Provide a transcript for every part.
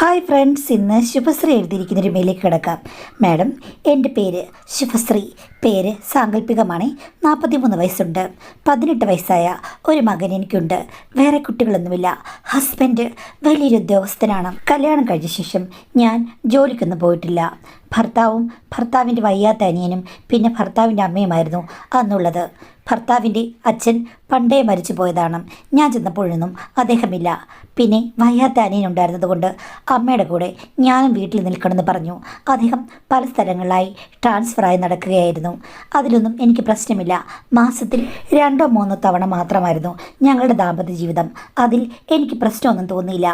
Hi friends, ഇന്ന് ശുഭശ്രീ എഴുതിയിരിക്കുന്നൊരു മെയിലേക്ക് കിടക്കാം. Madam, എൻ്റെ പേര് ശുഭശ്രീ. പേര് സാങ്കല്പികമാണ്. 43 വയസ്സുണ്ട്. 18 വയസ്സായ ഒരു മകൻ എനിക്കുണ്ട്. വേറെ കുട്ടികളൊന്നുമില്ല. ഹസ്ബൻഡ് വലിയൊരു ഉദ്യോഗസ്ഥനാണ്. കല്യാണം കഴിഞ്ഞ ശേഷം ഞാൻ ജോലിക്കൊന്നും പോയിട്ടില്ല. ഭർത്താവിൻ്റെ വയ്യാത്ത അനിയനും പിന്നെ ഭർത്താവിൻ്റെ അമ്മയുമായിരുന്നു അന്നുള്ളത്. ഭർത്താവിൻ്റെ അച്ഛൻ പണ്ടേ മരിച്ചു പോയതാണ്. ഞാൻ ചെന്നപ്പോഴൊന്നും അദ്ദേഹമില്ല. പിന്നെ വയ്യാത്ത അനിയനുണ്ടായിരുന്നത് കൊണ്ട് അമ്മയുടെ കൂടെ ഞാനും വീട്ടിൽ നിൽക്കണമെന്ന് പറഞ്ഞു. അദ്ദേഹം പല സ്ഥലങ്ങളിലായി ട്രാൻസ്ഫറായി നടക്കുകയായിരുന്നു. അതിലൊന്നും എനിക്ക് പ്രശ്നമില്ല. മാസത്തിൽ 2-3 തവണ മാത്രമായിരുന്നു ഞങ്ങളുടെ ദാമ്പത്യ ജീവിതം. അതിൽ എനിക്ക് പ്രശ്നമൊന്നും തോന്നിയില്ല.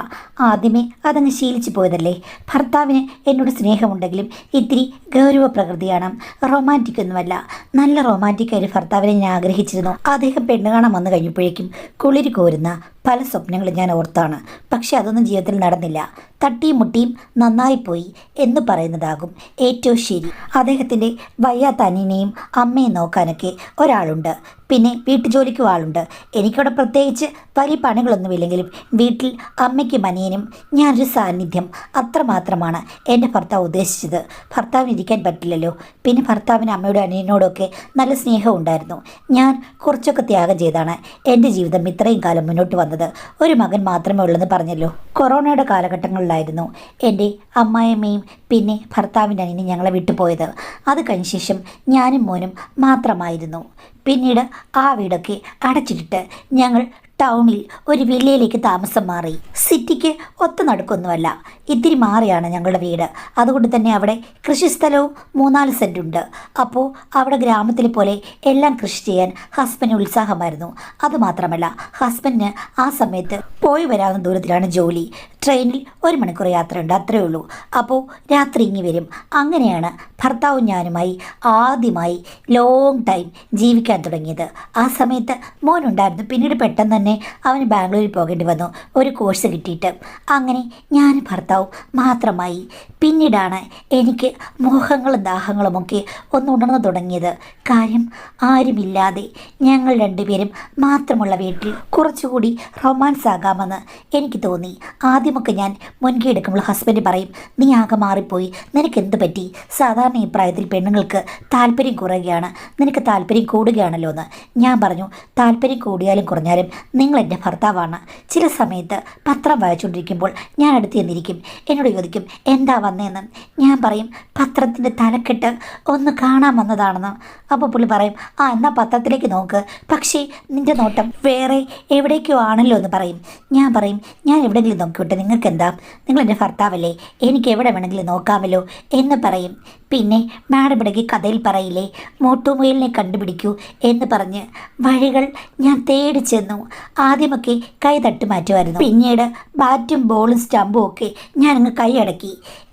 ആദ്യമേ അതങ്ങ് ശീലിച്ചു പോയതല്ലേ. ഭർത്താവിന് എന്നോട് സ്നേഹമുണ്ടെങ്കിലും ഇത്തിരി ഗൗരവ പ്രകൃതിയാണ്. റൊമാൻറ്റിക് ഒന്നുമല്ല. നല്ല റൊമാൻറ്റിക് ഒരു ഭർത്താവിനെ ഞാൻ ആഗ്രഹിച്ചിരുന്നു. അദ്ദേഹം പെണ്ണ് കാണാൻ വന്നു കഴിഞ്ഞപ്പോഴേക്കും കുളിര് കോരുന്ന പല സ്വപ്നങ്ങളും ഞാൻ ഓർത്താണ്. പക്ഷെ അതൊന്നും ജീവിതത്തിൽ നടന്നില്ല. തട്ടിയും മുട്ടിയും നന്നായിപ്പോയി എന്ന് പറയുന്നതാകും ഏറ്റവും ശരി. അദ്ദേഹത്തിൻ്റെ വയ്യാത്ത അനിയനെയും അമ്മയും നോക്കാനൊക്കെ ഒരാളുണ്ട്. പിന്നെ വീട്ടുജോലിക്കും ആളുണ്ട്. എനിക്കവിടെ പ്രത്യേകിച്ച് വലിയ പണികളൊന്നുമില്ലെങ്കിലും വീട്ടിൽ അമ്മയ്ക്കും അനിയനും ഞാനൊരു സാന്നിധ്യം അത്രമാത്രമാണ് എൻ്റെ ഭർത്താവ് ഉദ്ദേശിച്ചത്. ഭർത്താവിന് ഇരിക്കാൻ പറ്റില്ലല്ലോ. പിന്നെ ഭർത്താവിന് അമ്മയുടെ അനിയനോടൊക്കെ നല്ല സ്നേഹം ഉണ്ടായിരുന്നു. ഞാൻ കുറച്ചൊക്കെ ത്യാഗം ചെയ്താണ് എൻ്റെ ജീവിതം ഇത്രയും കാലം മുന്നോട്ട് വന്നത്. ഒരു മകൻ മാത്രമേ ഉള്ളെന്ന് പറഞ്ഞല്ലോ. കൊറോണയുടെ കാലഘട്ടങ്ങളിലായിരുന്നു എൻ്റെ അമ്മായിയമ്മയും പിന്നെ ഭർത്താവിൻ്റെ അനിയനും ഞങ്ങളെ വിട്ടുപോയത്. അത് കഴിഞ്ഞ ശേഷം ഞാനും മോനും മാത്രമായിരുന്നു. പിന്നീട് ആ വീടൊക്കെ അടച്ചിട്ടിട്ട് ഞങ്ങൾ ടൗണിൽ ഒരു വില്ലയിലേക്ക് താമസം മാറി. സിറ്റിക്ക് ഒത്ത നടുക്കൊന്നുമല്ല, ഇത്തിരി മാറിയാണ് ഞങ്ങളുടെ വീട്. അതുകൊണ്ട് തന്നെ അവിടെ കൃഷിസ്ഥലവും 3-4 സെൻറ്റ് ഉണ്ട്. അപ്പോൾ അവിടെ ഗ്രാമത്തിലെ പോലെ എല്ലാം കൃഷി ചെയ്യാൻ ഹസ്ബൻഡിന് ഉത്സാഹമായിരുന്നു. അതുമാത്രമല്ല, ഹസ്ബൻഡിന് ആ സമയത്ത് പോയി വരാവുന്ന ദൂരത്തിലാണ് ജോലി. ട്രെയിനിൽ 1 മണിക്കൂർ യാത്രയുണ്ട്, അത്രയേ ഉള്ളൂ. അപ്പോൾ രാത്രി ഇങ്ങി വരും. അങ്ങനെയാണ് ഭർത്താവും ഞാനുമായി ആദ്യമായി ലോങ് ടൈം ജീവിക്കാൻ തുടങ്ങിയത്. ആ സമയത്ത് മോനുണ്ടായിരുന്നു. പിന്നീട് പെട്ടെന്ന് തന്നെ അവന് ബാംഗ്ലൂരിൽ പോകേണ്ടി വന്നു, ഒരു കോഴ്സ് കിട്ടിയിട്ട്. അങ്ങനെ ഞാനും ഭർത്താവും മാത്രമായി. പിന്നീടാണ് എനിക്ക് മോഹങ്ങളും ദാഹങ്ങളുമൊക്കെ ഒന്ന് ഉണർന്നു തുടങ്ങിയത്. കാര്യം, ആരുമില്ലാതെ ഞങ്ങൾ രണ്ടുപേരും മാത്രമുള്ള വീട്ടിൽ കുറച്ചുകൂടി റൊമാൻസ് ആകാമെന്ന് എനിക്ക് തോന്നി. ആദ്യമൊക്കെ ഞാൻ മുൻകൈ എടുക്കുമ്പോൾ ഹസ്ബൻഡ് പറയും, നീ ആകെ മാറിപ്പോയി, നിനക്ക് എന്ത് പറ്റി? സാധാരണ ഈ പ്രായത്തിൽ പെണ്ണുങ്ങൾക്ക് താല്പര്യം കുറയുകയാണ്, നിനക്ക് താല്പര്യം കൂടുകയാണല്ലോ എന്ന്. ഞാൻ പറഞ്ഞു, താല്പര്യം കൂടിയാലും കുറഞ്ഞാലും നിങ്ങൾ എൻ്റെ ഭർത്താവാണ്. ചില സമയത്ത് പത്രം വായിച്ചുകൊണ്ടിരിക്കുമ്പോൾ ഞാൻ അടുത്ത് ചെന്നിരിക്കും. എന്നോട് ചോദിക്കും, എന്താ വന്നതെന്ന്. ഞാൻ പറയും, പത്രത്തിൻ്റെ തലക്കെട്ട് ഒന്ന് കാണാൻ വന്നതാണെന്ന്. അപ്പോൾ പുള്ളി പറയും, എന്നാൽ പത്രത്തിലേക്ക് നോക്ക്, പക്ഷേ നിൻ്റെ നോട്ടം വേറെ എവിടേക്കോ ആണല്ലോ എന്ന് പറയും. ഞാൻ പറയും, ഞാൻ എവിടെയെങ്കിലും നോക്കിവിട്ടെ, നിങ്ങൾക്ക് എന്താ, നിങ്ങൾ എൻ്റെ ഭർത്താവല്ലേ, എനിക്ക് എവിടെ വേണമെങ്കിലും നോക്കാമല്ലോ എന്ന് പറയും. പിന്നെ മാഡം ഇടയ്ക്ക് കഥയിൽ പറയില്ലേ, മോട്ടുമുയലിനെ കണ്ടുപിടിക്കൂ എന്ന് പറഞ്ഞ് വഴികൾ ഞാൻ തേടി ചെന്നു. ആദ്യമൊക്കെ കൈ തട്ടി മാറ്റുമായിരുന്നു. പിന്നീട് ബാറ്റും ബോളും സ്റ്റമ്പും ഒക്കെ ഞാനങ്ങ് കൈയടക്കി.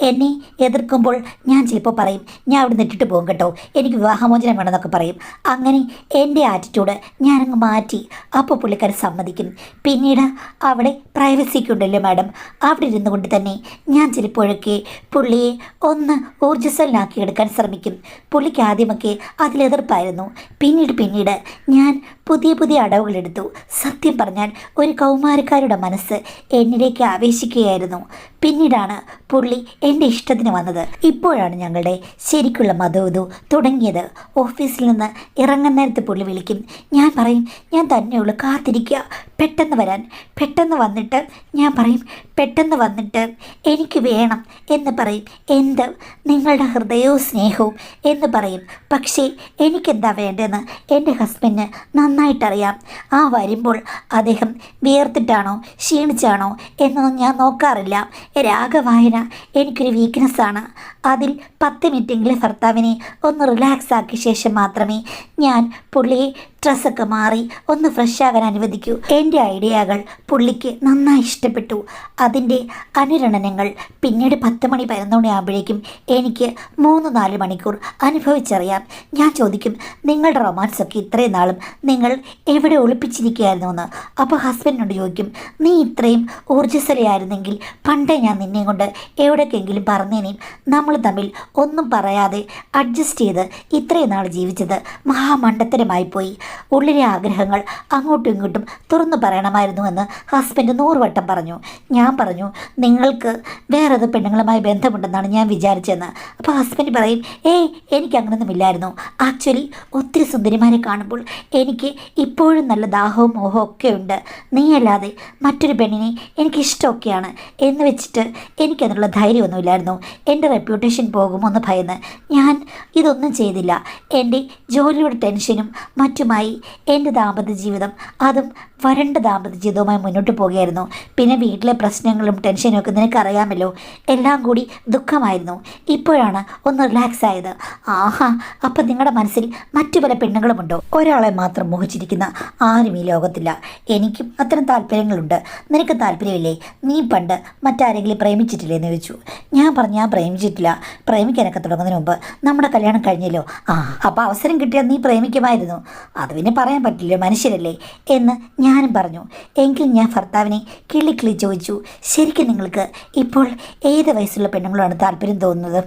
എന്നെ എതിർക്കുമ്പോൾ ഞാൻ ചിലപ്പോൾ പറയും, ഞാൻ അവിടെ നിന്നിട്ട് പോകും കേട്ടോ, എനിക്ക് വിവാഹമോചനം വേണമെന്നൊക്കെ പറയും. അങ്ങനെ എൻ്റെ ആറ്റിറ്റ്യൂഡ് ഞാനങ്ങ് മാറ്റി. അപ്പോൾ പുള്ളിക്കാരൻ സമ്മതിക്കും. പിന്നീട് അവിടെ പ്രൈവസിക്ക് ഉണ്ടല്ലോ മാഡം, അവിടെ ഇരുന്നു കൊണ്ട് തന്നെ ഞാൻ ചിലപ്പോഴൊക്കെ പുള്ളിയെ ഒന്ന് ഊർജ്ജസ്വലനാക്കി എടുക്കാൻ ശ്രമിക്കും. പുള്ളിക്ക് ആദ്യമൊക്കെ അതിലെതിർപ്പായിരുന്നു. പിന്നീട് ഞാൻ പുതിയ അടവുകളെടുത്തു. സത്യം പറഞ്ഞാൽ ഒരു കൗമാരക്കാരുടെ മനസ്സ് എന്നിലേക്ക് ആവേശിക്കുകയായിരുന്നു. പിന്നീടാണ് പുള്ളി എൻ്റെ ഇഷ്ടത്തിന് വന്നത്. ഇപ്പോഴാണ് ഞങ്ങളുടെ ശരിക്കുള്ള മധുവിധു തുടങ്ങിയത്. ഓഫീസിൽ നിന്ന് ഇറങ്ങുന്ന നേരത്ത് പുള്ളി വിളിക്കും. ഞാൻ പറയും, ഞാൻ തന്നെയുള്ളൂ, കാത്തിരിക്കുക, പെട്ടെന്ന് വരാൻ. പെട്ടെന്ന് വന്നിട്ട് ഞാൻ പറയും, പെട്ടെന്ന് വന്നിട്ട് എനിക്ക് വേണം എന്ന് പറയും. എന്ത്? നിങ്ങളുടെ ഹൃദയവും സ്നേഹവും എന്ന് പറയും. പക്ഷേ എനിക്കെന്താ വേണ്ടതെന്ന് എൻ്റെ ഹസ്ബൻഡിന് നന്നായിട്ടറിയാം. വരുമ്പോൾ അദ്ദേഹം വിയർത്തിട്ടാണോ ക്ഷീണിച്ചാണോ എന്നൊന്നും ഞാൻ നോക്കാറില്ല. രാഗവായന എനിക്കൊരു വീക്ക്നെസ്സാണ്. അതിൽ 10 മിനിറ്റെങ്കിലും ഭർത്താവിനെ ഒന്ന് റിലാക്സ് ആക്കിയ ശേഷം മാത്രമേ ഞാൻ പുള്ളിയെ ഡ്രസ്സൊക്കെ മാറി ഒന്ന് ഫ്രഷ് ആകാൻ അനുവദിക്കൂ. എൻ്റെ ഐഡിയകൾ പുള്ളിക്ക് നന്നായി ഇഷ്ടപ്പെട്ടു. അതിൻ്റെ അനുരണനങ്ങൾ പിന്നീട് 10 മണി 11 മണി ആകുമ്പോഴേക്കും എനിക്ക് 3-4 മണിക്കൂർ അനുഭവിച്ചറിയാം. ഞാൻ ചോദിക്കും, നിങ്ങളുടെ റൊമാൻസൊക്കെ ഇത്രയും നാളും നിങ്ങൾ എവിടെ ഒളിപ്പിച്ചിരിക്കുകയായിരുന്നു എന്ന്. അപ്പോൾ ഹസ്ബൻഡിനോട് ചോദിക്കും, നീ ഇത്രയും ഊർജ്ജസ്വലയായിരുന്നെങ്കിൽ പണ്ടേ ഞാൻ നിന്നെ കൊണ്ട് എവിടേക്കെങ്കിലും പറഞ്ഞേനേയും, നമ്മൾ തമ്മിൽ ഒന്നും പറയാതെ അഡ്ജസ്റ്റ് ചെയ്ത് ഇത്രയും നാൾ ജീവിച്ചത് മഹാമണ്ടത്തരമായി പോയി. ഉള്ളിലെ ആഗ്രഹങ്ങൾ അങ്ങോട്ടും ഇങ്ങോട്ടും തുറന്നു പറയണമായിരുന്നുവെന്ന് ഹസ്ബൻഡ് 100 വട്ടം പറഞ്ഞു. ഞാൻ പറഞ്ഞു, നിങ്ങൾക്ക് വേറേത് പെണ്ണുങ്ങളുമായി ബന്ധമുണ്ടെന്നാണ് ഞാൻ വിചാരിച്ചതെന്ന്. അപ്പോൾ ഹസ്ബൻഡ് പറയും, ഏയ് എനിക്ക് അങ്ങനൊന്നുമില്ലായിരുന്നു. ആക്ച്വലി ഒത്തിരി സുന്ദരിമാരെ കാണുമ്പോൾ എനിക്ക് ഇപ്പോഴും നല്ല ദാഹവും മോഹവും ഒക്കെ ഉണ്ട്. നീയല്ലാതെ മറ്റൊരു പെണ്ണിനെ എനിക്കിഷ്ടമൊക്കെയാണ് എന്ന് വെച്ചിട്ട് എനിക്കതിനുള്ള ധൈര്യമൊന്നുമില്ലായിരുന്നു. എൻ്റെ റെപ്യൂട്ടേഷൻ പോകുമെന്ന് ഭയന്ന് ഞാൻ ഇതൊന്നും ചെയ്തില്ല. എൻ്റെ ജോലിയുടെ ടെൻഷനും മറ്റുമായി എൻ്റെ ദാമ്പത്യ ജീവിതം, അതും വരണ്ട ദാമ്പത്യ ജീവിതവുമായി മുന്നോട്ട് പോകുകയായിരുന്നു. പിന്നെ വീട്ടിലെ പ്രശ്നങ്ങളും ടെൻഷനും ഒക്കെ നിനക്കറിയാമല്ലോ, എല്ലാം കൂടി ദുഃഖമായിരുന്നു. ഇപ്പോഴാണ് ഒന്ന് റിലാക്സ് ആയത്. ആഹാ, അപ്പം നിങ്ങളുടെ മനസ്സിൽ മറ്റു പല പെണ്ണുങ്ങളുമുണ്ടോ? ഒരാളെ മാത്രം മോഹിച്ചിരിക്കുന്ന ആരും ഈ ലോകത്തില്ല. എനിക്കും അത്തരം താല്പര്യങ്ങളുണ്ട്. നിനക്ക് താല്പര്യമില്ലേ? നീ പണ്ട് മറ്റാരെങ്കിലും പ്രേമിച്ചിട്ടില്ലേ എന്ന് ചോദിച്ചു. ഞാൻ പറഞ്ഞു, ഞാൻ പ്രേമിച്ചിട്ടില്ല. പ്രേമിക്കാനൊക്കെ തുടങ്ങുന്നതിന് മുമ്പ് നമ്മുടെ കല്യാണം കഴിഞ്ഞല്ലോ. അപ്പോൾ അവസരം കിട്ടിയാൽ നീ പ്രേമിക്കുമായിരുന്നു. അത് പിന്നെ പറയാൻ പറ്റില്ല, മനുഷ്യരല്ലേ എന്ന് ഞാനും പറഞ്ഞു. എങ്കിൽ ഞാൻ ഭർത്താവിനെ കിള്ളി ചോദിച്ചു, ശരിക്കും നിങ്ങൾക്ക് ഇപ്പോൾ ഏത് വയസ്സുള്ള പെണ്ണുങ്ങളാണ് താല്പര്യം തോന്നുന്നത്?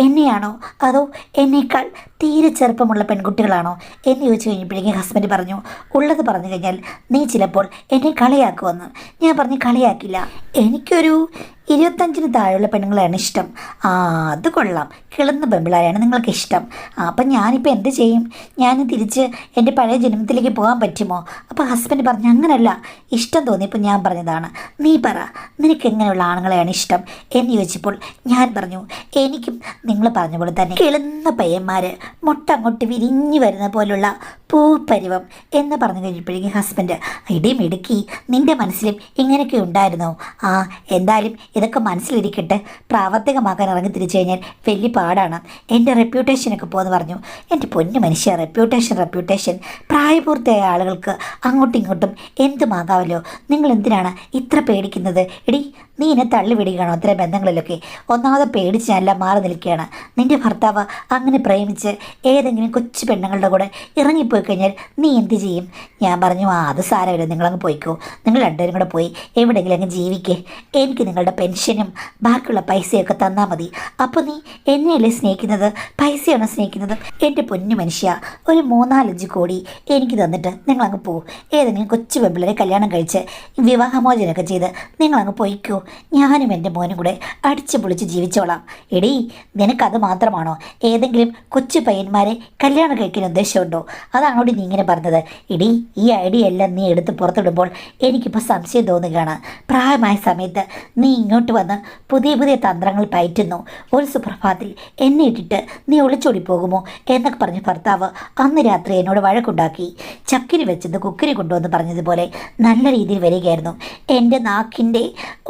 എന്നെയാണോ അതോ എന്നേക്കാൾ തീരെ ചെറുപ്പമുള്ള പെൺകുട്ടികളാണോ എന്ന് ചോദിച്ചു കഴിഞ്ഞപ്പോഴേക്കും ഹസ്ബൻഡ് പറഞ്ഞു, ഉള്ളത് പറഞ്ഞു കഴിഞ്ഞാൽ നീ ചിലപ്പോൾ എന്നെ കളിയാക്കുമെന്ന്. ഞാൻ പറഞ്ഞു, കളിയാക്കില്ല, എനിക്കൊരു 25-ന് താഴെയുള്ള പെണ്ണുങ്ങളെയാണ് ഇഷ്ടം. അത് കൊള്ളാം, കിളന്ന പെമ്പിളാരെയാണ് നിങ്ങൾക്ക് ഇഷ്ടം. അപ്പം ഞാനിപ്പോൾ എന്ത് ചെയ്യും? ഞാൻ തിരിച്ച് എൻ്റെ പഴയ ജന്മത്തിലേക്ക് പോകാൻ പറ്റുമോ? അപ്പോൾ ഹസ്ബൻഡ് പറഞ്ഞു, അങ്ങനല്ല, ഇഷ്ടം തോന്നിയപ്പോൾ ഞാൻ പറഞ്ഞതാണ്. നീ പറ, നിനക്ക് എങ്ങനെയുള്ള ആണുങ്ങളെയാണ് ഇഷ്ടം എന്ന് ചോദിച്ചപ്പോൾ ഞാൻ പറഞ്ഞു, എനിക്കും നിങ്ങൾ പറഞ്ഞ പോലെ തന്നെ കിളന്ന പയ്യന്മാർ, മുട്ട അങ്ങോട്ട് വിരിഞ്ഞു വരുന്ന പോലുള്ള പൂപ്പരിവം എന്ന് പറഞ്ഞു കഴിഞ്ഞപ്പോഴേക്കും ഹസ്ബൻഡ്, ഇടിമിടുക്കി, നിൻ്റെ മനസ്സിലും ഇങ്ങനെയൊക്കെ ഉണ്ടായിരുന്നോ? എന്തായാലും ഇതൊക്കെ മനസ്സിലിരിക്കട്ടെ, പ്രാവർത്തികമാക്കാൻ ഇറങ്ങി തിരിച്ചു കഴിഞ്ഞാൽ വലിയ പാടാണ്, എൻ്റെ റെപ്യൂട്ടേഷനൊക്കെ പോകുമെന്ന് പറഞ്ഞു. എൻ്റെ പൊന്നു മനുഷ്യ, റെപ്യൂട്ടേഷൻ പ്രായപൂർത്തിയായ ആളുകൾക്ക് അങ്ങോട്ടും ഇങ്ങോട്ടും എന്തുമാകാമല്ലോ. നിങ്ങൾ എന്തിനാണ് ഇത്ര പേടിക്കുന്നത്? എടി, നീ എന്നെ തള്ളിവിടുകയാണോ അത്തരം ബന്ധങ്ങളിലൊക്കെ? ഒന്നാമത് പേടിച്ച് ഞാനെല്ലാം മാറി നിൽക്കുകയാണ്. നിൻ്റെ ഭർത്താവ് അങ്ങനെ പ്രേമിച്ച് ഏതെങ്കിലും കൊച്ചു പെണ്ണുങ്ങളുടെ കൂടെ ഇറങ്ങിപ്പോയി കഴിഞ്ഞാൽ നീ എന്ത് ചെയ്യും? ഞാൻ പറഞ്ഞു, അത് സാരമില്ല, നിങ്ങളങ്ങ് പോയിക്കോ. നിങ്ങൾ രണ്ടുപേരും കൂടെ പോയി എവിടെയെങ്കിലും അങ്ങ് ജീവിക്കേ. എനിക്ക് നിങ്ങളുടെ പെൻഷനും ബാക്കിയുള്ള പൈസയൊക്കെ തന്നാൽ മതി. അപ്പോൾ നീ എന്നെയല്ലേ സ്നേഹിക്കുന്നത്? പൈസയാണോ സ്നേഹിക്കുന്നത്? എൻ്റെ പൊന്നു മനുഷ്യ, ഒരു 3-4-5 കോടി എനിക്ക് തന്നിട്ട് നിങ്ങളങ്ങ് പോവും. ഏതെങ്കിലും കൊച്ചു പെമ്പിള്ളേരെ കല്യാണം കഴിച്ച് വിവാഹമോചനമൊക്കെ ചെയ്ത് നിങ്ങളങ്ങ് പോയിക്കോ. ഞാനും എൻ്റെ മോനും കൂടെ അടിച്ചു പൊളിച്ച് ജീവിച്ചോളാം. എടീ, നിനക്കത് മാത്രമാണോ? ഏതെങ്കിലും കൊച്ചു പയ്യന്മാരെ കല്യാണം കഴിക്കാൻ ഉദ്ദേശമുണ്ടോ? അതാണോടി നീ ഇങ്ങനെ പറഞ്ഞത്? എടീ, ഈ ഐഡിയ എല്ലാം നീ എടുത്ത് പുറത്തിടുമ്പോൾ എനിക്കിപ്പോൾ സംശയം തോന്നുകയാണ്. പ്രായമായ സമയത്ത് നീ ഇങ്ങോട്ട് വന്ന് പുതിയ തന്ത്രങ്ങൾ പയറ്റുന്നു. ഒരു സുപ്രഭാതത്തിൽ എന്നെ ഇട്ടിട്ട് നീ ഒളിച്ചോടി പോകുമോ എന്നൊക്കെ പറഞ്ഞ് ഭർത്താവ് അന്ന് രാത്രി എന്നോട് വഴക്കുണ്ടാക്കി. ചക്കിരി വെച്ചത് കുക്കിരി കൊണ്ടുവന്ന് പറഞ്ഞതുപോലെ നല്ല രീതിയിൽ വരികയായിരുന്നു. എൻ്റെ നാക്കിൻ്റെ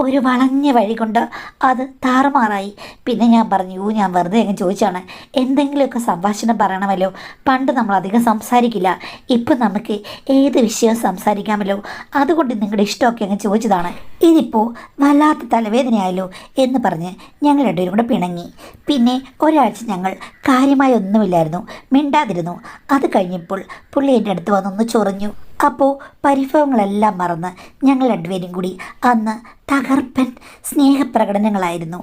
ഒരു വളഞ്ഞ വഴി കൊണ്ട് അത് താറുമാറായി. പിന്നെ ഞാൻ പറഞ്ഞു, ഞാൻ വെറുതെ അങ്ങ് ചോദിച്ചാണ്, എന്തെങ്കിലുമൊക്കെ സംഭാഷണം പറയണമല്ലോ. പണ്ട് നമ്മൾ അധികം സംസാരിക്കില്ല, ഇപ്പം നമുക്ക് ഏത് വിഷയവും സംസാരിക്കാമല്ലോ. അതുകൊണ്ട് നിങ്ങളുടെ ഇഷ്ടമൊക്കെ അങ്ങ് ചോദിച്ചതാണ്. ഇതിപ്പോൾ വല്ലാത്ത തലവേദനയായല്ലോ എന്ന് പറഞ്ഞ് ഞങ്ങൾ രണ്ടുപേരും കൂടെ പിണങ്ങി. പിന്നെ ഒരാഴ്ച ഞങ്ങൾ കാര്യമായി ഒന്നുമില്ലായിരുന്നു, മിണ്ടാതിരുന്നു. അത് കഴിഞ്ഞപ്പോൾ പുള്ളി എൻ്റെ അടുത്ത് വന്നൊന്ന് ചൊറിഞ്ഞു. അപ്പോൾ പരിഭവങ്ങളെല്ലാം മറന്ന് ഞങ്ങൾ രണ്ടുപേരും കൂടി അന്ന് തകർപ്പൻ സ്നേഹപ്രകടനങ്ങളായിരുന്നു.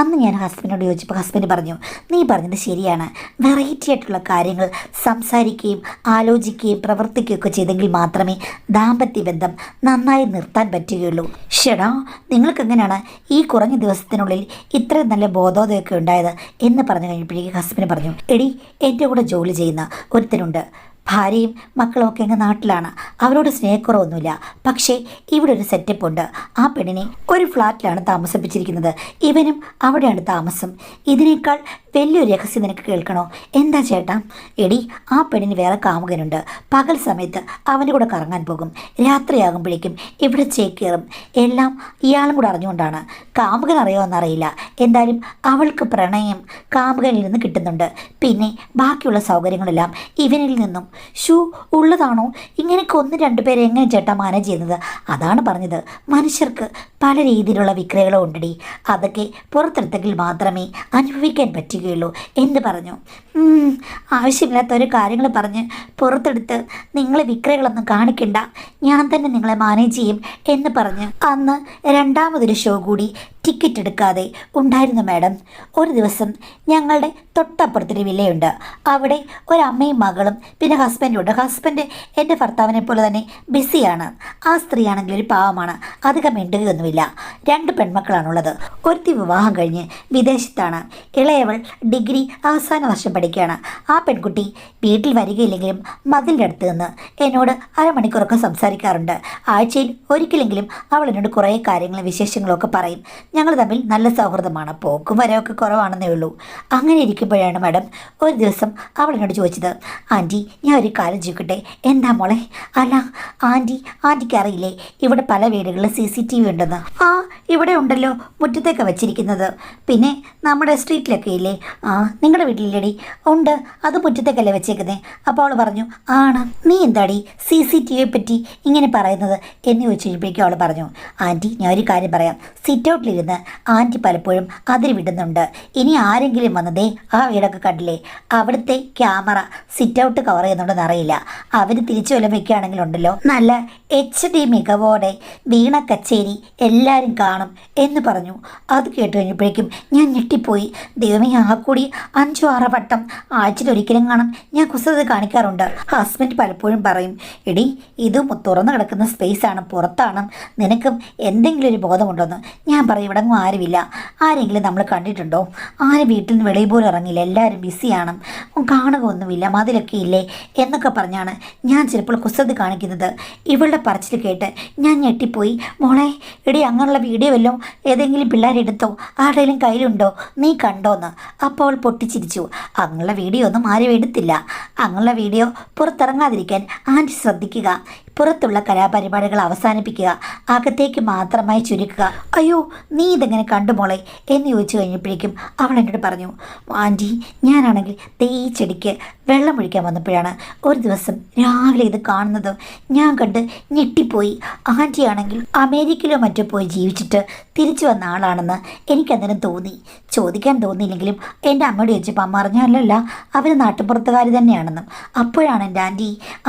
അന്ന് ഞാൻ ഹസ്ബൻഡിനോട് ചോദിച്ചപ്പോൾ ഹസ്ബൻഡ് പറഞ്ഞു, നീ പറഞ്ഞത് ശരിയാണ്, വെറൈറ്റി ആയിട്ടുള്ള കാര്യങ്ങൾ സംസാരിക്കുകയും ആലോചിക്കുകയും പ്രവർത്തിക്കുകയൊക്കെ ചെയ്തെങ്കിൽ മാത്രമേ ദാമ്പത്യ ബന്ധം നന്നായി നിർത്താൻ പറ്റുകയുള്ളൂ. ഷെടാ, നിങ്ങൾക്കെങ്ങനെയാണ് ഈ കുറഞ്ഞ ദിവസത്തിനുള്ളിൽ ഇത്രയും നല്ല ബോധോദയമൊക്കെ ഉണ്ടായത് എന്ന് പറഞ്ഞു കഴിഞ്ഞപ്പോഴേക്കും ഹസ്ബൻഡ് പറഞ്ഞു, എടി, എൻ്റെ കൂടെ ജോലി ചെയ്യുന്ന ഒരുത്തനുണ്ട്, ഭാര്യയും മക്കളും ഒക്കെ അങ്ങ് നാട്ടിലാണ്, അവരോട് സ്നേഹക്കുറവൊന്നുമില്ല. പക്ഷേ ഇവിടെ ഒരു സെറ്റപ്പ് ഉണ്ട്. ആ പെണ്ണിനെ ഒരു ഫ്ലാറ്റിലാണ് താമസിപ്പിച്ചിരിക്കുന്നത്, ഇവനും അവിടെയാണ് താമസം. ഇതിനേക്കാൾ വലിയൊരു രഹസ്യം നിനക്ക് കേൾക്കണോ? എന്താ ചേട്ടാ? എടി, ആ പെണ്ണിന് വേറെ കാമുകനുണ്ട്. പകൽ സമയത്ത് അവൻ്റെ കൂടെ കറങ്ങാൻ പോകും, രാത്രിയാകുമ്പോഴേക്കും ഇവിടെ ചേക്കേറും. എല്ലാം ഇയാളും കൂടെ അറിഞ്ഞുകൊണ്ടാണ്. കാമുകൻ അറിയുമെന്നറിയില്ല, എന്തായാലും അവൾക്ക് പ്രണയം കാമുകനിൽ നിന്ന് കിട്ടുന്നുണ്ട്. പിന്നെ ബാക്കിയുള്ള സൗകര്യങ്ങളെല്ലാം ഇവനിൽ നിന്നും. ഉള്ളതാണോ? ഇങ്ങനെയൊക്കെ 1-2 പേരെ എങ്ങനെ ചേട്ടാ മാനേജ് ചെയ്യുന്നത്? അതാണ് പറഞ്ഞത്, മനുഷ്യർക്ക് പല രീതിയിലുള്ള വിക്രയങ്ങളും ഉണ്ടടി, അതൊക്കെ പുറത്തെടുത്തെങ്കിൽ മാത്രമേ അനുഭവിക്കാൻ പറ്റുകയുള്ളൂ എന്ന് പറഞ്ഞു. ആവശ്യമില്ലാത്ത ഒരു കാര്യങ്ങൾ പറഞ്ഞ് പുറത്തെടുത്ത് നിങ്ങൾ വിക്രയങ്ങളൊന്നും കാണിക്കണ്ട, ഞാൻ തന്നെ നിങ്ങളെ മാനേജ് ചെയ്യും എന്ന് പറഞ്ഞ് അന്ന് 2ാമതൊരു ഷോ കൂടി ടിക്കറ്റ് എടുക്കാതെ ഉണ്ടായിരുന്നു മാഡം. ഒരു ദിവസം ഞങ്ങളുടെ തൊട്ടപ്പുറത്തൊരു വില്ലയുണ്ട്. അവിടെ ഒരമ്മയും മകളും പിന്നെ ഹസ്ബൻഡും ഉണ്ട്. ഹസ്ബൻഡ് എൻ്റെ ഭർത്താവിനെ പോലെ തന്നെ ബിസിയാണ്. ആ സ്ത്രീയാണെങ്കിൽ ഒരു പാവമാണ്, അധികം മിണ്ടുകയൊന്നുമില്ല. 2 പെൺമക്കളാണുള്ളത്. ഒരുത്തി വിവാഹം കഴിഞ്ഞ് വിദേശത്താണ്. ഇളയവൾ ഡിഗ്രി അവസാന വർഷം പഠിക്കുകയാണ്. ആ പെൺകുട്ടി വീട്ടിൽ വരികയില്ലെങ്കിലും മതിലിൻ്റെ അടുത്ത് നിന്ന് എന്നോട് അരമണിക്കൂറൊക്കെ സംസാരിക്കാറുണ്ട്. ആഴ്ചയിൽ ഒരിക്കലെങ്കിലും അവൾ എന്നോട് കുറേ കാര്യങ്ങളും വിശേഷങ്ങളും ഒക്കെ പറയും. ഞങ്ങൾ തമ്മിൽ നല്ല സൗഹൃദമാണ്. പോക്കും വരവൊക്കെ കുറവാണെന്നേ ഉള്ളൂ. അങ്ങനെ ഇരിക്കുമ്പോഴാണ് മാഡം ഒരു ദിവസം അവൾ എന്നോട് ചോദിച്ചത്, ആൻറ്റി ഞാൻ ഒരു കാര്യം ചോദിക്കട്ടെ? എന്താ മോളെ? അല്ല ആൻറ്റിക്ക് അറിയില്ലേ ഇവിടെ പല വീടുകളിലും CCTV ഉണ്ടെന്ന്? ആ, ഇവിടെ ഉണ്ടല്ലോ, മുറ്റത്തേക്ക് വെച്ചിരിക്കുന്നത്. പിന്നെ നമ്മുടെ സ്ട്രീറ്റിലൊക്കെ ഇല്ലേ? ആ, നിങ്ങളുടെ വീട്ടിലില്ലേടി? ഉണ്ട്, അത് മുറ്റത്തേക്കല്ലേ വെച്ചേക്കുന്നത്. അപ്പോൾ അവൾ പറഞ്ഞു, ആണ്. നീ എന്താടി CCTVയെ പറ്റി ഇങ്ങനെ പറയുന്നത് എന്ന് ചോദിച്ചു കഴിഞ്ഞപ്പോഴേക്കും അവൾ പറഞ്ഞു, ആൻറ്റി ഞാൻ ഒരു കാര്യം പറയാം. സിറ്റ് ഔട്ടിലിരുന്ന് ആൻറ്റി പലപ്പോഴും അതിൽ വിടുന്നുണ്ട്. ഇനി ആരെങ്കിലും വന്നതേ ആ വീടൊക്കെ കണ്ടില്ലേ, അവിടുത്തെ ക്യാമറ സിറ്റ് ഔട്ട് കവർ ചെയ്യുന്നുണ്ടെന്ന് അറിയില്ല. അവർ തിരിച്ചു വല്ലതും വെക്കുകയാണെങ്കിലുണ്ടല്ലോ നല്ല HD മികവോടെ വീണ കച്ചേരി എല്ലാവരും കാണും എന്ന് പറഞ്ഞു. അത് കേട്ട് കഴിഞ്ഞപ്പോഴേക്കും ഞാൻ ഞെട്ടിപ്പോയി. ദൈവമേ, ആ കൂടി 5-6 വട്ടം ആഴ്ചയിൽ ഒരിക്കലും കാണും ഞാൻ കുസൃതി കാണിക്കാറുണ്ട്. ഹസ്ബൻഡ് പലപ്പോഴും പറയും, എടി ഇത് തുറന്നു കിടക്കുന്ന സ്പേസാണ്, പുറത്താണ്, നിനക്കും എന്തെങ്കിലും ഒരു ബോധമുണ്ടോയെന്ന്. ഞാൻ പറയും, ഇവിടെ ആരുമില്ല. ആരെങ്കിലും നമ്മൾ കണ്ടിട്ടുണ്ടോ? ആരും വീട്ടിൽ നിന്ന് വെളിയിൽ പോലും ഇറങ്ങില്ല, എല്ലാവരും ബിസിയാണ്, കാണുക ഒന്നുമില്ല, മതിലൊക്കെ ഇല്ലേ എന്നൊക്കെ പറഞ്ഞാണ് ഞാൻ ചിലപ്പോൾ കുസൃതി കാണിക്കുന്നത്. ഇവളുടെ പറച്ചിൽ കേട്ട് ഞാൻ ഞെട്ടിപ്പോയി. മോളെ, എടി അങ്ങനെയുള്ള വീഡിയോ വല്ലതും ഏതെങ്കിലും പിള്ളേരെടുത്തോ? ആരുടെയും കയ്യിലുണ്ടോ? നീ കണ്ടോന്ന്? അപ്പോൾ അവൾ പൊട്ടിച്ചിരിച്ചു. അങ്ങനെയുള്ള വീഡിയോ ഒന്നും ആരും എടുത്തില്ല. അങ്ങനെയുള്ള വീഡിയോ പുറത്തിറങ്ങാതിരിക്കാൻ ആൻറ്റി ശ്രദ്ധിക്കുക. പുറത്തുള്ള കലാപരിപാടികൾ അവസാനിപ്പിക്കുക, അകത്തേക്ക് മാത്രമായി ചുരുക്കുക. അയ്യോ, നീ ഇതെങ്ങനെ കണ്ടു മോളെ എന്ന് ചോദിച്ചു കഴിഞ്ഞപ്പോഴേക്കും അവൾ എന്നോട് പറഞ്ഞു, ആൻറ്റി ഞാനാണെങ്കിൽ ഈ ചെടിക്ക് വെള്ളം ഒഴിക്കാൻ വന്നപ്പോഴാണ് ഒരു ദിവസം രാവിലെ ഇത് കാണുന്നത്. ഞാൻ കണ്ട് ഞെട്ടിപ്പോയി. ആൻറ്റിയാണെങ്കിൽ അമേരിക്കയിലോ മറ്റോ പോയി ജീവിച്ചിട്ട് തിരിച്ചു വന്ന ആളാണെന്ന് എനിക്കന്നേരം തോന്നി. ചോദിക്കാൻ തോന്നിയില്ലെങ്കിലും എൻ്റെ അമ്മയോട് ചോദിച്ചപ്പോൾ അമ്മ അറിഞ്ഞാലല്ല അവർ നാട്ടുപുറത്തുകാർ തന്നെയാണെന്നും. അപ്പോഴാണ് എൻ്റെ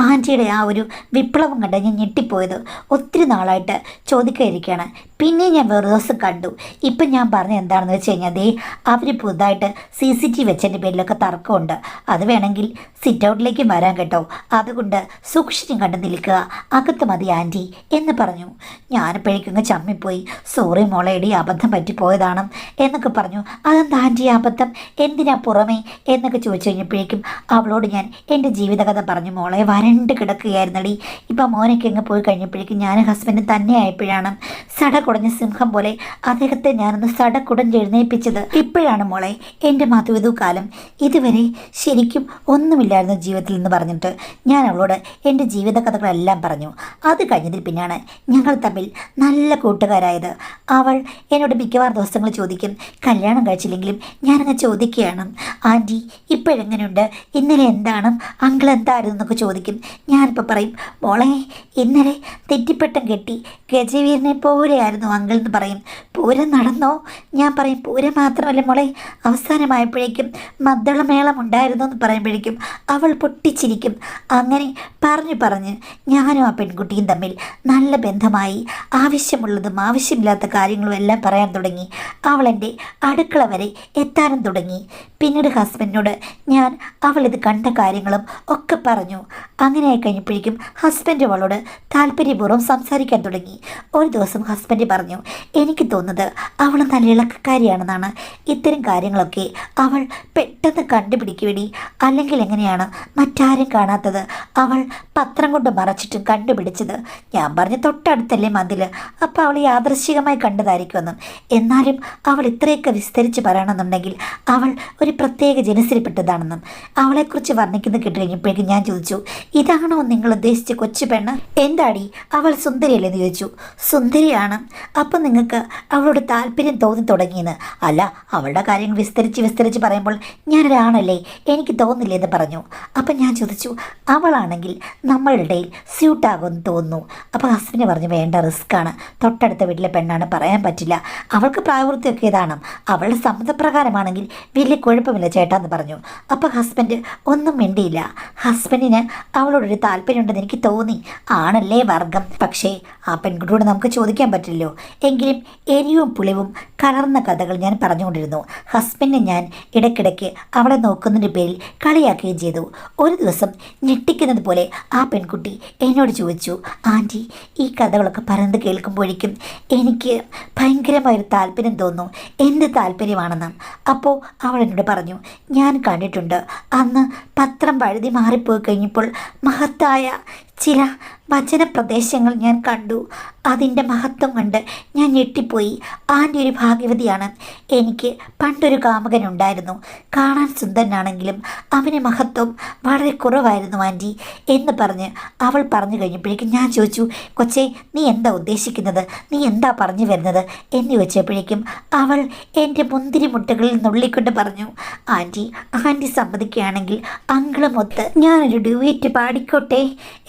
ആൻറ്റിയുടെ ആ ഒരു വിപ്ലവം കണ്ട് ഞാൻ ഞെട്ടിപ്പോയത്. ഒത്തിരി നാളായിട്ട് ചോദിക്കാതിരിക്കുകയാണ്. പിന്നെ ഞാൻ വേറെ ദിവസം കണ്ടു. ഇപ്പം ഞാൻ പറഞ്ഞത് എന്താണെന്ന് വെച്ച് കഴിഞ്ഞാൽ അവർ പുതുതായിട്ട് CCTV വെച്ചതിൻ്റെ പേരിലൊക്കെ തർക്കമുണ്ട്. അത് വേണമെങ്കിൽ സിറ്റ് ഔട്ടിലേക്ക് വരാൻ കേട്ടോ. അതുകൊണ്ട് സൂക്ഷിച്ചും കണ്ട് നിൽക്കുക, അകത്ത് മതി ആൻറ്റി എന്ന് പറഞ്ഞു. ഞാനിപ്പോഴേക്കും ചമ്മിപ്പോയി. സോറി മോളേടി, അബദ്ധം പറ്റിപ്പോയതാണ് എന്നൊക്കെ പറഞ്ഞു. അതെന്താ ആൻറ്റി അബദ്ധം? എന്തിനാ പുറമേ എന്നൊക്കെ ചോദിച്ചു കഴിഞ്ഞപ്പോഴേക്കും അവളോട് ഞാൻ എൻ്റെ ജീവിതകഥ പറഞ്ഞു. മോളെ വരണ്ട് കിടക്കുകയായിരുന്നടി. ഇപ്പം മോനൊക്കെ അങ്ങ് പോയി കഴിഞ്ഞപ്പോഴേക്കും ഞാൻ ഹസ്ബൻഡ് തന്നെ ആയപ്പോഴാണ് സടകുടഞ്ഞ സിംഹം പോലെ അദ്ദേഹത്തെ ഞാനൊന്ന് സടകുടഞ്ഞ് എഴുന്നേൽപ്പിച്ചത്. ഇപ്പോഴാണ് മോളെ എൻ്റെ മധുവിധു കാലം. ഇതുവരെ ശരിക്കും ഒന്നുമില്ലായിരുന്നു ജീവിതത്തിൽ എന്ന് പറഞ്ഞിട്ട് ഞാൻ അവളോട് എൻ്റെ ജീവിത കഥകളെല്ലാം പറഞ്ഞു. അത് കഴിഞ്ഞതിൽ പിന്നെയാണ് ഞങ്ങൾ തമ്മിൽ നല്ല കൂട്ടുകാരായത്. അവൾ എന്നോട് മിക്കവാറും ദിവസങ്ങൾ ചോദിക്കും, കല്യാണം കഴിച്ചില്ലെങ്കിലും ഞാനങ്ങ് ചോദിക്കുകയാണ്, ആൻറ്റി ഇപ്പോഴെങ്ങനെയുണ്ട്, ഇന്നലെ എന്താണ്, അങ്കിൾ എന്തായിരുന്നു എന്നൊക്കെ ചോദിക്കും. ഞാനിപ്പോൾ പറയും, മോളെ ഇന്നലെ തെറ്റിപ്പട്ടം കെട്ടി ഗജവീരനെ പോലെയായിരുന്നു അങ്കിൾ എന്ന് പറയും. പൂരം നടന്നോ? ഞാൻ പറയും, പൂരം മാത്രമല്ല മോളെ, അവസാനമായപ്പോഴേക്കും മദ്ദളമേളം ഉണ്ടായിരുന്നു എന്ന് പറയുമ്പോഴേക്കും അവൾ പൊട്ടിച്ചിരിക്കും. അങ്ങനെ പറഞ്ഞ് ഞാനും ആ പെൺകുട്ടിയും തമ്മിൽ നല്ല ബന്ധമായി. ആവശ്യമുള്ളതും ആവശ്യമില്ലാത്ത കാര്യങ്ങളും എല്ലാം പറയാൻ തുടങ്ങി. അവൾ എൻ്റെ അടുക്കള വരെ എത്താനും തുടങ്ങി. പിന്നീട് ഹസ്ബൻഡിനോട് ഞാൻ അവളിത് കണ്ട കാര്യങ്ങളും ഒക്കെ പറഞ്ഞു. അങ്ങനെ ആയി കഴിഞ്ഞപ്പോഴേക്കും ഹസ്ബൻഡ് അവളോട് താല്പര്യപൂർവ്വം സംസാരിക്കാൻ തുടങ്ങി. ഒരു ദിവസം ഹസ്ബൻഡ് പറഞ്ഞു, എനിക്ക് തോന്നുന്നത് അവൾ നല്ല ഇളക്കക്കാരിയാണെന്നാണ്. ഇത്തരം കാര്യങ്ങളൊക്കെ അവൾ പെട്ടെന്ന് കണ്ടുപിടിക്കുവേണ്ടി. അല്ലെങ്കിൽ എങ്ങനെയാണ് മറ്റാരും കാണാത്തത് അവൾ പത്രം കൊണ്ട് മറച്ചിട്ടും കണ്ടുപിടിച്ചത്? ഞാൻ പറഞ്ഞ തൊട്ടടുത്തല്ലേ മതിൽ, അപ്പോൾ അവൾ യാദൃശ്ചികമായി കണ്ടതായിരിക്കുമെന്നും. എന്നാലും അവൾ ഇത്രയൊക്കെ വിസ്തരിച്ച് പറയണമെന്നുണ്ടെങ്കിൽ അവൾ ഒരു പ്രത്യേക ജനസിൽപ്പെട്ടതാണെന്നും അവളെക്കുറിച്ച് വർണ്ണിക്കുന്നത് കേട്ട് കഴിഞ്ഞപ്പോഴേക്കും ഞാൻ ചോദിച്ചു, ഇതാണോ നിങ്ങൾ ഉദ്ദേശിച്ച കൊച്ചു പെണ്ണ്? എന്താടി അവൾ സുന്ദരിയല്ലെന്ന് ചോദിച്ചു. സുന്ദരിയാണ്. അപ്പം നിങ്ങൾക്ക് അവളോട് താല്പര്യം തോന്നി തുടങ്ങിയെന്ന്? അല്ല, അവളുടെ കാര്യങ്ങൾ വിസ്തരിച്ച് പറയുമ്പോൾ ഞാനൊരാണല്ലേ, എനിക്ക് തോന്നില്ലേ എന്ന് പറഞ്ഞു. അപ്പം ഞാൻ ചോദിച്ചു, അവളാണെങ്കിൽ നമ്മളുടെ ഇടയിൽ സ്യൂട്ടാകുമെന്ന് തോന്നുന്നു. അപ്പോൾ ഹസ്ബൻഡ് പറഞ്ഞു, വേണ്ട, റിസ്ക്കാണ്, തൊട്ടടുത്ത വീട്ടിലെ പെണ്ണാണ്, പറയാൻ പറ്റില്ല, അവൾക്ക് പ്രായപൂർത്തിയൊക്കെ ഇതാണ്, അവളുടെ സമ്മതപ്രകാരമാണെങ്കിൽ വലിയ കുഴപ്പമില്ല ചേട്ടാ എന്ന് പറഞ്ഞു. അപ്പോൾ ഹസ്ബൻഡ് ഒന്നും മിണ്ടിയില്ല. ഹസ്ബൻഡിന് അവളോടൊരു താല്പര്യമുണ്ടെന്ന് എനിക്ക് തോന്നി. ആണല്ലേ വർഗം. പക്ഷേ ആ പെൺകുട്ടിയോട് നമുക്ക് ചോദിക്കാൻ പറ്റില്ലല്ലോ. എങ്കിലും എരിവും പുളിവും കലർന്ന കഥകൾ ഞാൻ പറഞ്ഞുകൊണ്ടിരുന്നു. ഹസ്ബൻഡിനെ ഞാൻ ഇടയ്ക്കിടയ്ക്ക് അവളെ നോക്കുന്നതിൻ്റെ പേരിൽ കളിയാക്കുകയും ചെയ്തു. ഒരു ദിവസം ഞെട്ടിക്കുന്നത് പോലെ ആ പെൺകുട്ടി എന്നോട് ചോദിച്ചു, ആൻറ്റി, ഈ കഥകളൊക്കെ പറയുന്നത് കേൾക്കുമ്പോഴേക്കും എനിക്ക് ഭയങ്കരമായൊരു താല്പര്യം തോന്നുന്നു. എന്ത് താല്പര്യമാണെന്ന്. അപ്പോൾ അവൾ എന്നോട് പറഞ്ഞു, ഞാൻ കണ്ടിട്ടുണ്ട്, അന്ന് പത്രം വഴുതി മാറിപ്പോയി കഴിഞ്ഞപ്പോൾ മഹത്തായ ചില വചനപ്രദേശങ്ങൾ ഞാൻ കണ്ടു. അതിൻ്റെ മഹത്വം കണ്ട് ഞാൻ ഞെട്ടിപ്പോയി. ആൻറ്റി ഒരു ഭാഗ്യവതിയാണ്. എനിക്ക് പണ്ടൊരു കാമുകനുണ്ടായിരുന്നു. കാണാൻ സുന്ദരനാണെങ്കിലും അവന് മഹത്വം വളരെ കുറവായിരുന്നു ആൻറ്റി എന്ന് പറഞ്ഞ് അവൾ പറഞ്ഞു കഴിഞ്ഞപ്പോഴേക്കും ഞാൻ ചോദിച്ചു, കൊച്ചേ, നീ എന്താ ഉദ്ദേശിക്കുന്നത്? നീ എന്താ പറഞ്ഞു വരുന്നത് എന്ന് ചോദിച്ചപ്പോഴേക്കും അവൾ എൻ്റെ മുന്തിരി മുട്ടകളിൽ നുള്ളിക്കൊണ്ട് പറഞ്ഞു, ആൻറ്റി സമ്മതിക്കുകയാണെങ്കിൽ അങ്കിളുമൊത്ത് ഞാനൊരു ഡ്യൂറ്റ് പാടിക്കോട്ടെ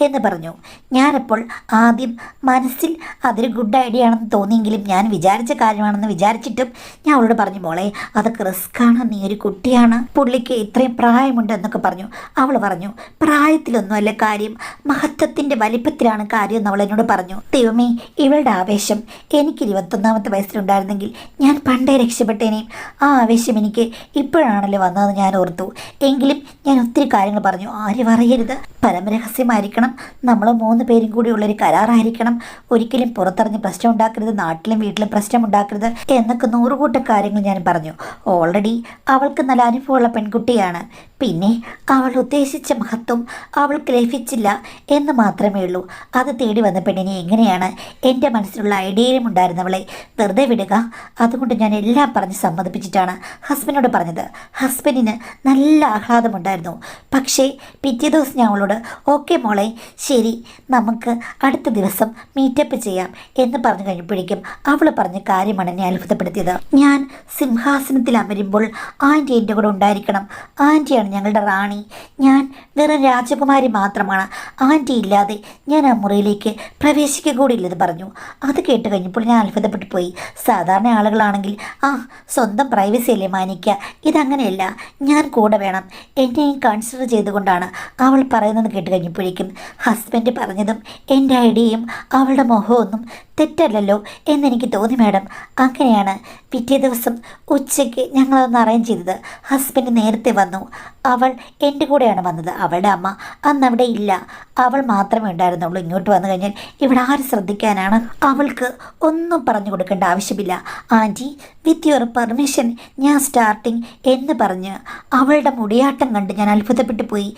എന്ന് പറഞ്ഞു. ഞാനപ്പോൾ ആദ്യം മനസ്സിൽ അതൊരു ഗുഡ് ഐഡിയ ആണെന്ന് തോന്നിയെങ്കിലും ഞാൻ വിചാരിച്ച കാര്യമാണെന്ന് വിചാരിച്ചിട്ടും ഞാൻ അവളോട് പറഞ്ഞു, മോളെ, അതൊക്കെ റിസ്ക്കാണ്, നീ ഒരു കുട്ടിയാണ്, പുള്ളിക്ക് ഇത്രയും പ്രായമുണ്ട് എന്നൊക്കെ പറഞ്ഞു. അവൾ പറഞ്ഞു, പ്രായത്തിലൊന്നുമല്ല കാര്യം, മഹത്വത്തിൻ്റെ വലിപ്പത്തിലാണ് കാര്യം എന്ന് അവൾ എന്നോട് പറഞ്ഞു. ദൈവമേ, ഇവളുടെ ആവേശം എനിക്ക് 21ാമത്തെ വയസ്സിലുണ്ടായിരുന്നെങ്കിൽ ഞാൻ പണ്ടേ രക്ഷപ്പെട്ടേനെയും. ആ ആവേശം എനിക്ക് ഇപ്പോഴാണല്ലോ വന്നതെന്ന് ഞാൻ ഓർത്തു. എങ്കിലും ഞാൻ ഒത്തിരി കാര്യങ്ങൾ പറഞ്ഞു. ആരും അറിയരുത്, പരമരഹസ്യമായിരിക്കണം, നമ്മൾ 3 പേരും കൂടി ഉള്ളൊരു കരാറായിരിക്കണം, ഒരിക്കലും പുറത്തിറങ്ങി പ്രശ്നം ഉണ്ടാക്കരുത്, നാട്ടിലും വീട്ടിലും പ്രശ്നം ഉണ്ടാക്കരുത് എന്നൊക്കെ 100 കൂട്ടം കാര്യങ്ങൾ ഞാൻ പറഞ്ഞു. ഓൾറെഡി അവൾക്ക് നല്ല അനുഭവമുള്ള പെൺകുട്ടിയാണ്. പിന്നെ അവൾ ഉദ്ദേശിച്ച മഹത്വം അവൾക്ക് ലഭിച്ചില്ല എന്ന് മാത്രമേ ഉള്ളൂ. അത് തേടി വന്ന പെണ്ണിനെ എങ്ങനെയാണ് എൻ്റെ മനസ്സിലുള്ള ഐഡിയയിലും ഉണ്ടായിരുന്നവളെ വെറുതെ വിടുക? അതുകൊണ്ട് ഞാൻ എല്ലാം പറഞ്ഞ് സമ്മതിപ്പിച്ചിട്ടാണ് ഹസ്ബൻഡിനോട് പറഞ്ഞത്. ഹസ്ബൻഡിന് നല്ല ആഹ്ലാദമുണ്ടായിരുന്നു. പക്ഷേ പിറ്റേ ദിവസം ഞാൻ അവളോട്, ഓക്കെ മോളെ, ശരി, നമുക്ക് അടുത്ത ദിവസം മീറ്റപ്പ് ചെയ്യാം എന്ന് പറഞ്ഞു കഴിഞ്ഞപ്പോഴേക്കും അവൾ പറഞ്ഞ കാര്യമാണ് എന്നെ അത്ഭുതപ്പെടുത്തിയത്. ഞാൻ സിംഹാസനത്തിൽ അമരുമ്പോൾ ആൻറ്റി എൻ്റെ കൂടെ ഉണ്ടായിരിക്കണം. ആൻറ്റിയാണ് ഞങ്ങളുടെ റാണി. ഞാൻ വെറും രാജകുമാരി മാത്രമാണ്. ആൻറ്റി ഇല്ലാതെ ഞാൻ ആ മുറിയിലേക്ക് പ്രവേശിക്കുക കൂടി ഇല്ലെന്ന് പറഞ്ഞു. അത് കേട്ട് കഴിഞ്ഞപ്പോൾ ഞാൻ അത്ഭുതപ്പെട്ടു പോയി. സാധാരണ ആളുകളാണെങ്കിൽ സ്വന്തം പ്രൈവസി അല്ലേ മാനിക്കുക, ഇതങ്ങനെയല്ല, ഞാൻ കൂടെ വേണം, എന്നെയും കൺസിഡർ ചെയ്തുകൊണ്ടാണ് അവൾ പറയുന്നത് കേട്ട് കഴിഞ്ഞപ്പോഴേക്കും ഹസ്ബൻഡ് പറഞ്ഞതും എൻ്റെ ഐഡിയയും അവളുടെ മുഖമൊന്നും തെറ്റല്ലല്ലോ എന്നെനിക്ക് തോന്നി മാഡം. അങ്ങനെയാണ് പിറ്റേ ദിവസം ഉച്ചയ്ക്ക് ഞങ്ങളതൊന്ന് അറേഞ്ച് ചെയ്തത്. ഹസ്ബൻഡ് നേരത്തെ വന്നു. അവൾ എൻ്റെ കൂടെയാണ് വന്നത്. അവളുടെ അമ്മ അന്ന് അവിടെ ഇല്ല, അവൾ മാത്രമേ ഉണ്ടായിരുന്നുള്ളൂ. ഇങ്ങോട്ട് വന്നു കഴിഞ്ഞാൽ ഇവിടെ ആര് ശ്രദ്ധിക്കാനാണ്? അവൾക്ക് ഒന്നും പറഞ്ഞു കൊടുക്കേണ്ട ആവശ്യമില്ല. ആൻറ്റി, വിത്ത് യുവർ പെർമിഷൻ ഞാൻ സ്റ്റാർട്ടിങ് എന്ന് പറഞ്ഞ് അവളുടെ മുടിയാട്ടം കണ്ട് ഞാൻ അത്ഭുതപ്പെട്ടു പോയി.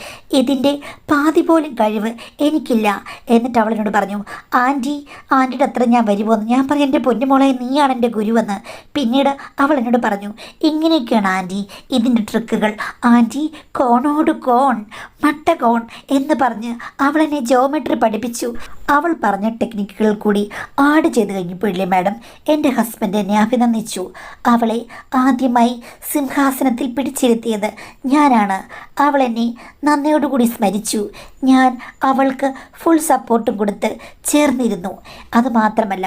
ഇതിൻ്റെ പാതി പോലും കഴിവ് എനിക്കില്ല. എന്നിട്ട് അവളെന്നോട് പറഞ്ഞു, ആൻറ്റിയുടെ അത്ര ഞാൻ വരുമോയെന്ന്. ഞാൻ പറഞ്ഞു, എൻ്റെ പൊന്നുമോളെ, നീയാണ് എൻ്റെ ഗുരുവെന്ന്. പിന്നീട് അവൾ എന്നോട് പറഞ്ഞു, ഇങ്ങനെയൊക്കെയാണ് ആൻറ്റി ഇതിൻ്റെ ട്രിക്കുകൾ. ആൻറ്റി കോണോട് കോൺ, മട്ട കോൺ എന്ന് പറഞ്ഞ് അവൾ എന്നെ ജോമെട്രി പഠിപ്പിച്ചു. അവൾ പറഞ്ഞ ടെക്നിക്കുകൾ കൂടി ആഡ് ചെയ്ത് കഴിഞ്ഞപ്പോഴില്ലേ മാഡം, എൻ്റെ ഹസ്ബൻഡ് എന്നെ അഭിനന്ദിച്ചു. അവളെ ആദ്യമായി സിംഹാസനത്തിൽ പിടിച്ചിരുത്തിയത് ഞാനാണ്. അവൾ എന്നെ നന്ദിയോടുകൂടി സ്മരിച്ചു. ഞാൻ അവൾക്ക് ഫുൾ സപ്പോർട്ടും കൊടുത്ത് ചേർന്നിരുന്നു. അതുമാത്രമല്ല,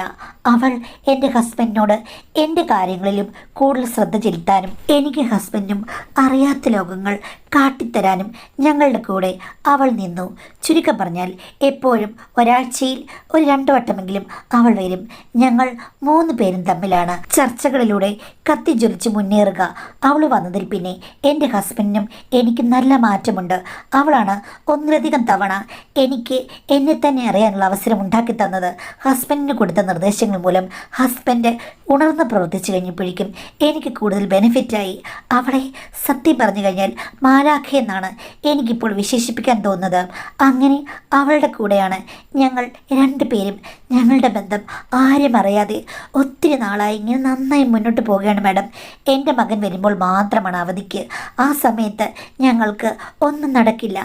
അവൾ എൻ്റെ ഹസ്ബൻഡിനോട് എൻ്റെ കാര്യങ്ങളിലും കൂടുതൽ ശ്രദ്ധ ചെലുത്താനും എനിക്ക് ഹസ്ബൻഡും അറിയാത്ത ലോകങ്ങൾ കാട്ടിത്തരാനും ഞങ്ങളുടെ കൂടെ അവൾ നിന്നു. ചുരുക്കം പറഞ്ഞാൽ എപ്പോഴും ഒരാഴ്ചയിൽ ഒരു 2 വട്ടമെങ്കിലും അവൾ വരും. ഞങ്ങൾ 3 പേരും തമ്മിലാണ് ചർച്ചകളിലൂടെ കത്തിജ്വലിച്ച് മുന്നേറുക. അവൾ വന്നതിൽ പിന്നെ എൻ്റെ ഹസ്ബൻഡിനും എനിക്ക് നല്ല മാറ്റമുണ്ട്. അവളാണ് ഒന്നിലധികം തവണ എനിക്ക് എന്നെ തന്നെ അറിയാനുള്ള അവസരം ഉണ്ടാക്കി തന്നത്. ഹസ്ബൻഡിന് കൊടുത്ത നിർദ്ദേശങ്ങൾ മൂലം ഹസ്ബൻഡ് ഉണർന്ന് പ്രവർത്തിച്ചു കഴിഞ്ഞപ്പോഴേക്കും എനിക്ക് കൂടുതൽ ബെനിഫിറ്റായി. അവളെ സത്യം പറഞ്ഞു കഴിഞ്ഞാൽ മാലാഖ എന്നാണ് എനിക്കിപ്പോൾ വിശേഷിപ്പിക്കാൻ തോന്നുന്നത്. അങ്ങനെ അവളുടെ കൂടെയാണ് ഞങ്ങൾ 2 പേരും. ഞങ്ങളുടെ ബന്ധം ആരും അറിയാതെ ഒത്തിരി നാളായി ഇങ്ങനെ നന്നായി മുന്നോട്ട് പോവുകയാണ് മാഡം. എൻ്റെ മകൻ വരുമ്പോൾ മാത്രമാണ് അവധിക്ക്. ആ സമയത്ത് ഞങ്ങൾക്ക് ഒന്നും നടക്കില്ല.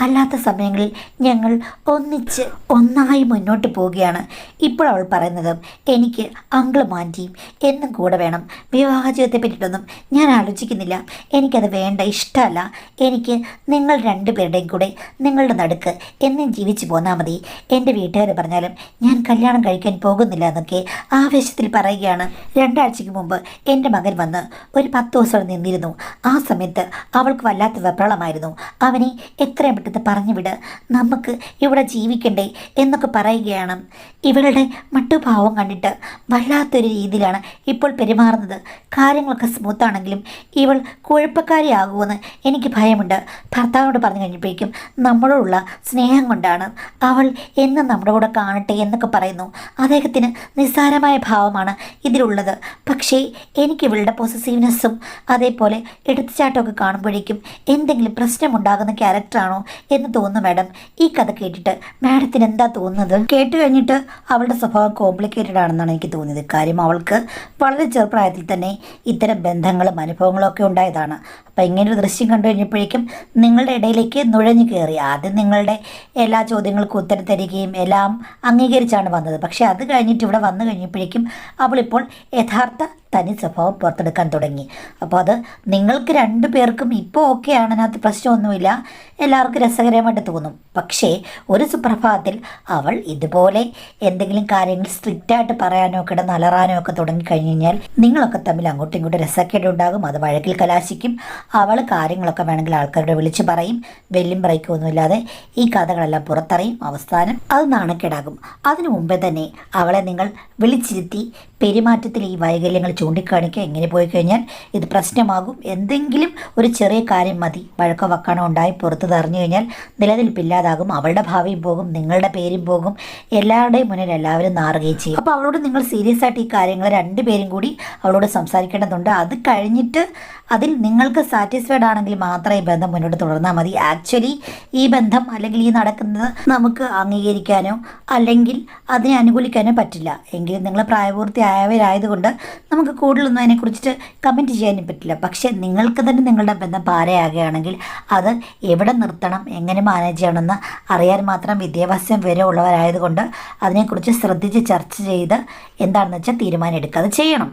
അല്ലാത്ത സമയങ്ങളിൽ ഞങ്ങൾ ഒന്നിച്ച് ഒന്നായി മുന്നോട്ട് പോവുകയാണ്. ഇപ്പോൾ അവൾ പറയുന്നത് എനിക്ക് അങ്കിളും ആൻറ്റിയും എന്നും കൂടെ വേണം. വിവാഹ ജീവിതത്തെ പറ്റിയിട്ടൊന്നും ഞാൻ ആലോചിക്കുന്നില്ല. എനിക്കത് വേണ്ട, ഇഷ്ടമല്ല. എനിക്ക് നിങ്ങൾ രണ്ടുപേരുടെയും കൂടെ നിങ്ങളുടെ നടുക്ക് എന്നും ജീവിച്ചു പോന്നാൽ മതി. എൻ്റെ വീട്ടുകാർ പറഞ്ഞാലും ഞാൻ കല്യാണം കഴിക്കാൻ പോകുന്നില്ല എന്നൊക്കെ ആവേശത്തിൽ പറയുകയാണ്. 2 ആഴ്ചയ്ക്ക് മുമ്പ് എൻ്റെ മകൻ വന്ന് ഒരു 10 ദിവസം നിന്നിരുന്നു. ആ സമയത്ത് അവൾക്ക് വല്ലാത്ത വെപ്രാളമായിരുന്നു. അവനെ എത്രയും പെട്ടെന്ന് പറഞ്ഞു വിട്, നമുക്ക് ഇവിടെ ജീവിക്കണ്ടേ എന്നൊക്കെ പറയുകയാണ്. ഇവളുടെ മട്ടുഭാവം കണ്ടിട്ട് വല്ലാത്തൊരു രീതിയിലാണ് ഇപ്പോൾ പെരുമാറുന്നത്. കാര്യങ്ങളൊക്കെ സ്മൂത്താണെങ്കിലും ഇവൾ കുഴപ്പക്കാരിയാകുമെന്ന് എനിക്ക് ഭയമുണ്ട്. ഭർത്താവിനോട് പറഞ്ഞു കഴിഞ്ഞപ്പോഴേക്കും നമ്മളോടുള്ള സ്നേഹം കൊണ്ടാണ്, അവൾ എന്നും നമ്മുടെ കൂടെ കാണട്ടെ എന്നൊക്കെ പറയുന്നു. അദ്ദേഹത്തിന് നിസ്സാരമായ ഭാവമാണ് ഇതിലുള്ളത്. പക്ഷേ എനിക്ക് ഇവളുടെ പോസസീവ്നെസ്സും അതേപോലെ എടുത്തുചാട്ടമൊക്കെ കാണുമ്പോഴേക്കും എന്തെങ്കിലും പ്രശ്നമുണ്ടാകുന്ന ക്യാരക്ടറാണോ എന്ന് തോന്നുന്നു മാഡം. ഈ കഥ കേട്ടിട്ട് മാഡത്തിന് എന്താ തോന്നുന്നത്? കേട്ട് കഴിഞ്ഞിട്ട് അവളുടെ സ്വഭാവം കോംപ്ലിക്കേറ്റഡ് ആണെന്നാണ് എനിക്ക് തോന്നിയത്. കാര്യം അവൾക്ക് വളരെ ചെറുപ്രായത്തിൽ തന്നെ ഇത്തരം ബന്ധങ്ങളും അനുഭവങ്ങളും ഒക്കെ ഉണ്ടായതാണ്. അപ്പം ഇങ്ങനൊരു ദൃശ്യം കണ്ടു കഴിഞ്ഞപ്പോഴേക്കും നിങ്ങളുടെ ഇടയിലേക്ക് നുഴഞ്ഞു കയറി. ആദ്യം നിങ്ങളുടെ എല്ലാ ചോദ്യങ്ങൾക്കും ഉത്തരം തരികയും എല്ലാം അംഗീകരിച്ചാണ് വന്നത്. പക്ഷേ അത് കഴിഞ്ഞിട്ട് ഇവിടെ വന്നു കഴിഞ്ഞപ്പോഴേക്കും അവളിപ്പോൾ യഥാർത്ഥ തനി സ്വഭാവം പുറത്തെടുക്കാൻ തുടങ്ങി. അപ്പോൾ അത് നിങ്ങൾക്ക് 2 പേർക്കും ഇപ്പോൾ ഓക്കെയാണ്, അതിനകത്ത് പ്രശ്നമൊന്നുമില്ല, എല്ലാവർക്കും രസകരമായിട്ട് തോന്നും. പക്ഷേ ഒരു സുപ്രഭാതത്തിൽ അവൾ ഇതുപോലെ എന്തെങ്കിലും കാര്യങ്ങൾ സ്ട്രിക്റ്റായിട്ട് പറയാനോ കിടന്ന് അലറാനോ ഒക്കെ തുടങ്ങിക്കഴിഞ്ഞ് കഴിഞ്ഞാൽ നിങ്ങളൊക്കെ തമ്മിൽ അങ്ങോട്ടും ഇങ്ങോട്ടും രസക്കേടുണ്ടാകും. അത് വഴക്കിൽ കലാശിക്കും. അവൾ കാര്യങ്ങളൊക്കെ വേണമെങ്കിൽ ആൾക്കാരോട് വിളിച്ച് പറയും. വെല്ലും ബ്രേക്കൊന്നുമില്ലാതെ ഈ കഥകളെല്ലാം പുറത്തറിയും. അവസാനം അത് നാണക്കേടാകും. അതിനു മുമ്പേ തന്നെ അവളെ നിങ്ങൾ വിളിച്ചിരുത്തി പെരുമാറ്റത്തിൽ ഈ വൈകല്യങ്ങൾ ചൂണ്ടിക്കാണിക്കുക. എങ്ങനെ പോയി കഴിഞ്ഞാൽ ഇത് പ്രശ്നമാകും. എന്തെങ്കിലും ഒരു ചെറിയ കാര്യം മതി, വഴക്കോ വക്കാണോ ഉണ്ടായി പുറത്ത് തെറിഞ്ഞു കഴിഞ്ഞാൽ നിലനിൽപ്പില്ലാതാകും. അവളുടെ ഭാവിയും പോകും, നിങ്ങളുടെ പേരും പോകും, എല്ലാവരുടെയും മുന്നിൽ എല്ലാവരും നാറുകയും ചെയ്യും. അപ്പോൾ അവളോട് നിങ്ങൾ സീരിയസ് ആയിട്ട് ഈ കാര്യങ്ങൾ 2 പേരും കൂടി അവളോട് സംസാരിക്കേണ്ടതുണ്ട്. അത് കഴിഞ്ഞിട്ട് അതിൽ നിങ്ങൾക്ക് സാറ്റിസ്ഫൈഡ് ആണെങ്കിൽ മാത്രമേ ഈ ബന്ധം മുന്നോട്ട് തുടർന്നാൽ മതി. ആക്ച്വലി ഈ ബന്ധം അല്ലെങ്കിൽ ഈ നടക്കുന്നത് നമുക്ക് അംഗീകരിക്കാനോ അല്ലെങ്കിൽ അതിനെ അനുകൂലിക്കാനോ പറ്റില്ല. എങ്കിലും നിങ്ങൾ പ്രായപൂർത്തിയായവരായതുകൊണ്ട് നമുക്ക് കൂടുതലൊന്നും അതിനെക്കുറിച്ചിട്ട് കമൻറ്റ് ചെയ്യാനും പറ്റില്ല. പക്ഷേ നിങ്ങൾക്ക് തന്നെ നിങ്ങളുടെ ബന്ധം പാരയാകുകയാണെങ്കിൽ അത് എവിടെ നിർത്തണം, എങ്ങനെ മാനേജ് ചെയ്യണമെന്ന് അറിയാൻ മാത്രം വിദ്യാഭ്യാസം വരെ ഉള്ളവരായതുകൊണ്ട് അതിനെക്കുറിച്ച് ശ്രദ്ധിച്ച് ചർച്ച ചെയ്ത് എന്താണെന്ന് വെച്ചാൽ തീരുമാനം എടുക്കാതെ ചെയ്യണം.